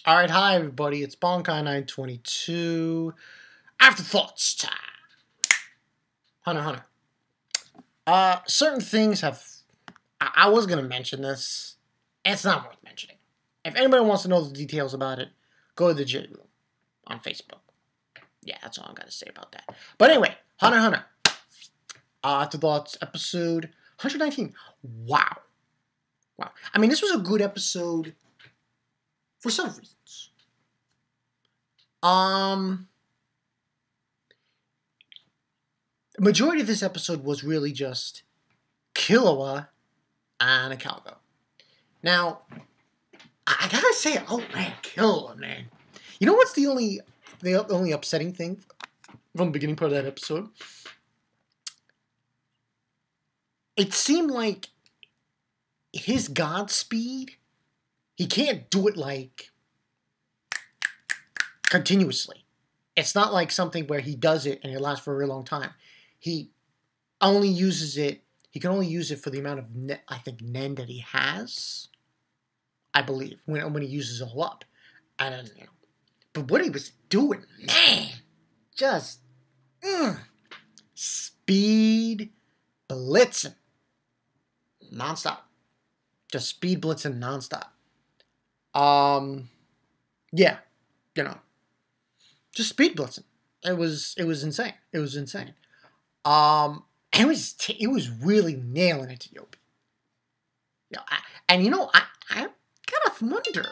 Alright, hi everybody, it's Bonkai922. Afterthoughts time. Hunter. Certain things have... I was going to mention this, and it's not worth mentioning. If anybody wants to know the details about it, go to the J Room on Facebook. Yeah, that's all I got to say about that. But anyway, Hunter. Afterthoughts episode 119. Wow. I mean, this was a good episode for some reasons. The majority of this episode was really just Killua and Akalgo. Now, I gotta say, oh man, Killua, man. You know what's the only upsetting thing from the beginning part of that episode? It seemed like his god speed, he can't do it like continuously. It's not like something where he does it and it lasts for a really long time. He only uses it, he can only use it for the amount of, Nen that he has, I believe, when he uses it all up. I don't know. But what he was doing, man, just, speed blitzing. Nonstop. Just speed blitzing nonstop. Yeah, you know. Just speed blitzing. It was insane. It was insane. It was really nailing it to Yobi. Yeah, I kind of wonder.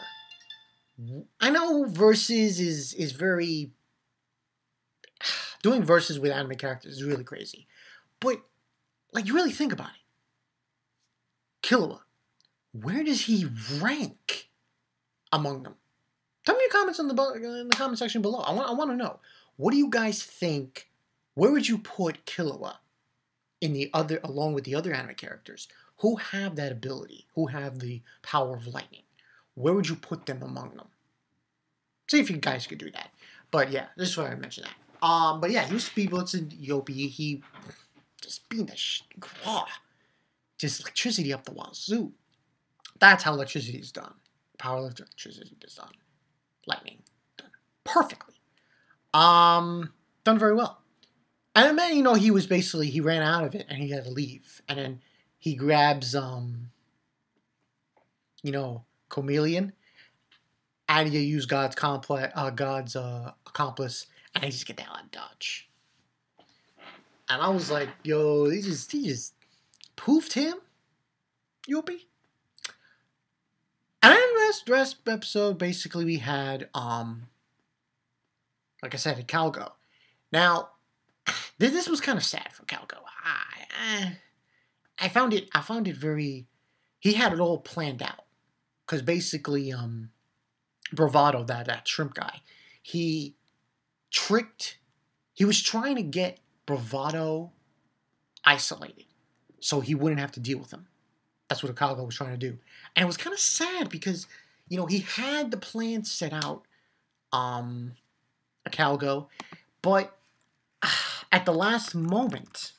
I know versus is very doing versus with anime characters is really crazy, but like you really think about it, Killua, where does he rank among them? Tell me your comments in the comment section below. I want to know. What do you guys think? Where would you put Killua along with the other anime characters who have that ability, who have the power of lightning? Where would you put them among them? See if you guys could do that. But yeah, this is why I mentioned that. But yeah, he was speed blitzing Yobi. He just being just electricity up the wazoo. That's how electricity is done. Power electricity is done. Lightning. Done perfectly. Done very well. And then, he ran out of it and he had to leave. And then he grabs, Chameleon. And you use God's accomplice. And they just get that on dodge. And I was like, yo, he just poofed him? Yopi? And then the rest episode, basically we had, like I said, Akalgo. Now, this was kind of sad for Akalgo. I found it very, he had it all planned out. Because basically, Bravado, that shrimp guy, he was trying to get Bravado isolated. So he wouldn't have to deal with him. That's what Akalgo was trying to do. And it was kind of sad because, he had the plan set out, Akalgo, but at the last moment,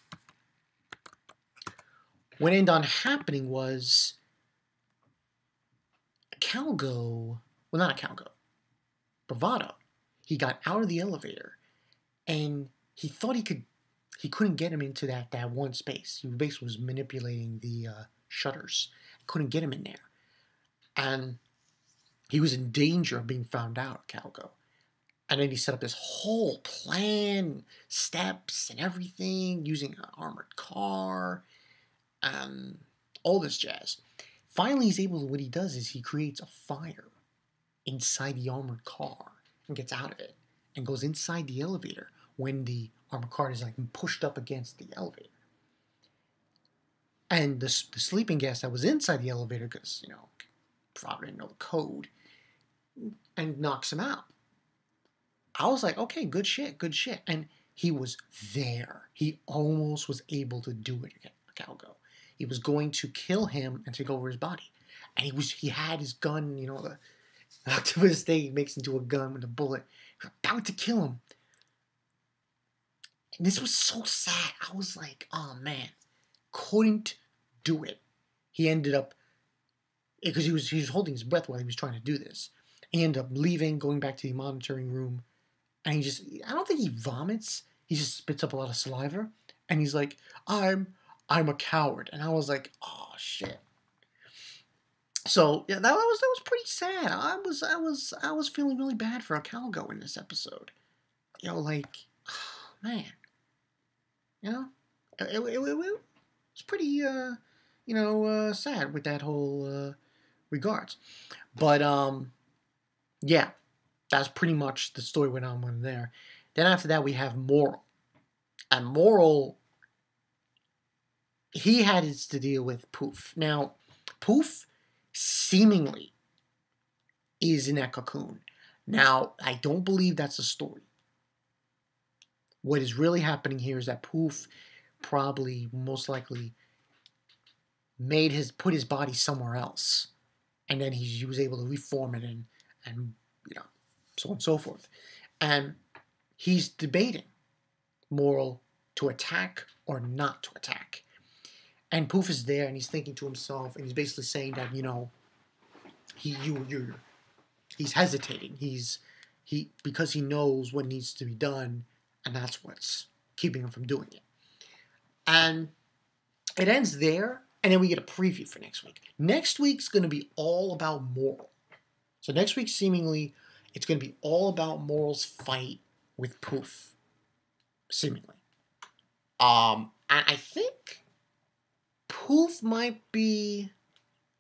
what ended on happening was Bravado, he got out of the elevator and he thought he couldn't get him into that one space. He basically was manipulating the shutters. Couldn't get him in there. And he was in danger of being found out, Akalgo. And then he set up this whole plan, steps and everything, using an armored car, and all this jazz. Finally, what he does is he creates a fire inside the armored car and gets out of it and goes inside the elevator when the armored car is like pushed up against the elevator. And the sleeping gas that was inside the elevator, because, probably didn't know the code, and knocks him out. I was like, okay, good shit. And he was there. He almost was able to do it, Akalgo. He was going to kill him and take over his body. And he had his gun, the octopus thing makes into a gun with a bullet. He was about to kill him. And this was so sad. I was like, oh man, couldn't do it. He ended up, because he was holding his breath while he was trying to do this. He ended up leaving, going back to the monitoring room, and I don't think he vomits. He just spits up a lot of saliva, and he's like, I'm a coward. And I was like, oh shit. So yeah, that was pretty sad. I was feeling really bad for Calgo in this episode. You know, like, oh, man, you know, it was pretty sad with that whole regards. But yeah, that's pretty much the story went on there. Then after that we have Moral, and Moral, he had to deal with Poof. Now, Poof seemingly is in that cocoon. Now, I don't believe that's the story. What is really happening here is that Poof probably, most likely, put his body somewhere else, and then he was able to reform it and so on and so forth. And he's debating Moral to attack or not to attack. And Poof is there, and he's thinking to himself, and he's basically saying that he's hesitating. Because he knows what needs to be done, and that's what's keeping him from doing it. And it ends there, and then we get a preview for next week. Next week's going to be all about Moral. So next week, seemingly, it's going to be all about Moral's fight with Poof, seemingly. And I think Poof might be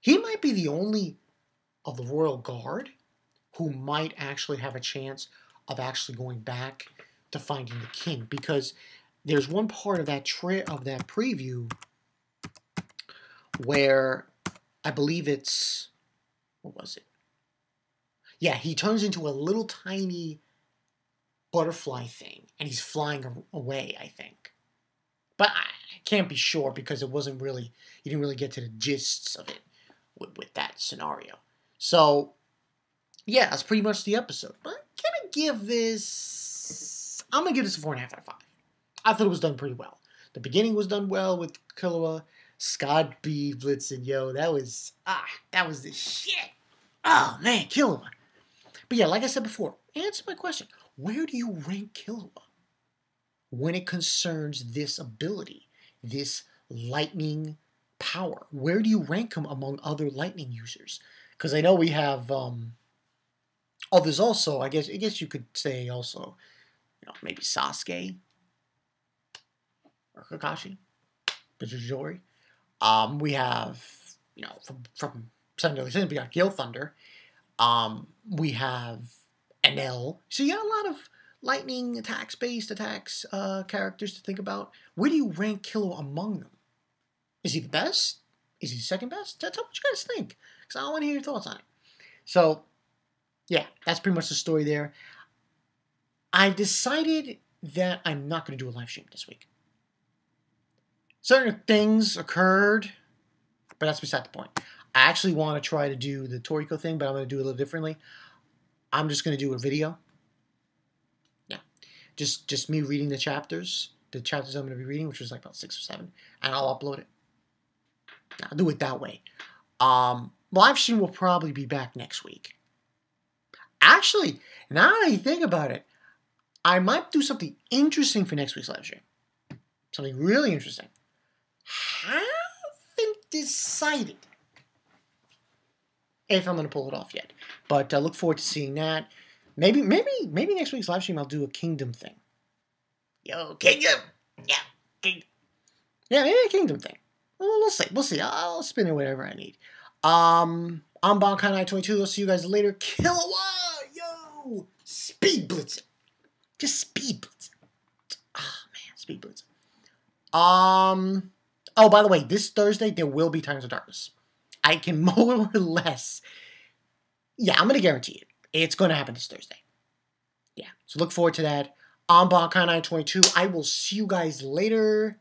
the only of the Royal Guard who might actually have a chance of actually going back to finding the king, because there's one part of that preview where I believe it's, what was it? Yeah, he turns into a little tiny butterfly thing, and he's flying away, I think. But I can't be sure because you didn't really get to the gists of it with that scenario. So, yeah, that's pretty much the episode. But I'm going to give this a 4.5 out of 5. I thought it was done pretty well. The beginning was done well with Killua, Scott B, Blitzen. Yo, that was the shit. Oh, man, Killua. But yeah, like I said before, answer my question. Where do you rank Killua when it concerns this ability, this lightning power? Where do you rank him among other lightning users? Because I know we have others also. I guess you could say also, maybe Sasuke or Kakashi, Midori. We have, from Seven Deadly Sins, we got Gale Thunder. We have Enel. So you got a lot of lightning based attacks characters to think about. Where do you rank Killua among them? Is he the best? Is he second best? Tell me what you guys think, because I want to hear your thoughts on it. So, yeah, that's pretty much the story there. I've decided that I'm not going to do a live stream this week. Certain things occurred, but that's beside the point. I actually want to try to do the Toriko thing, but I'm going to do it a little differently. I'm just going to do a video. Yeah. Just me reading the chapters I'm going to be reading, which was like about 6 or 7, and I'll upload it. I'll do it that way. Live stream will probably be back next week. Actually, now that I think about it, I might do something interesting for next week's live stream. Something really interesting. Haven't decided if I'm going to pull it off yet, but I look forward to seeing that. Maybe next week's live stream I'll do a kingdom thing. Yo, kingdom! Yeah, kingdom. Yeah, maybe a kingdom thing. Well, we'll see. I'll spin it whatever I need. I'm Bonkai922. I'll see you guys later. Killua! Yo! Speed Blitzing. Just speed blitzing. Ah, man, speed blitzing. Oh, by the way, this Thursday there will be Times of Darkness. I can more or less. Yeah, I'm gonna guarantee it. It's gonna happen this Thursday. Yeah, so look forward to that. I'm Bonkai922. I will see you guys later.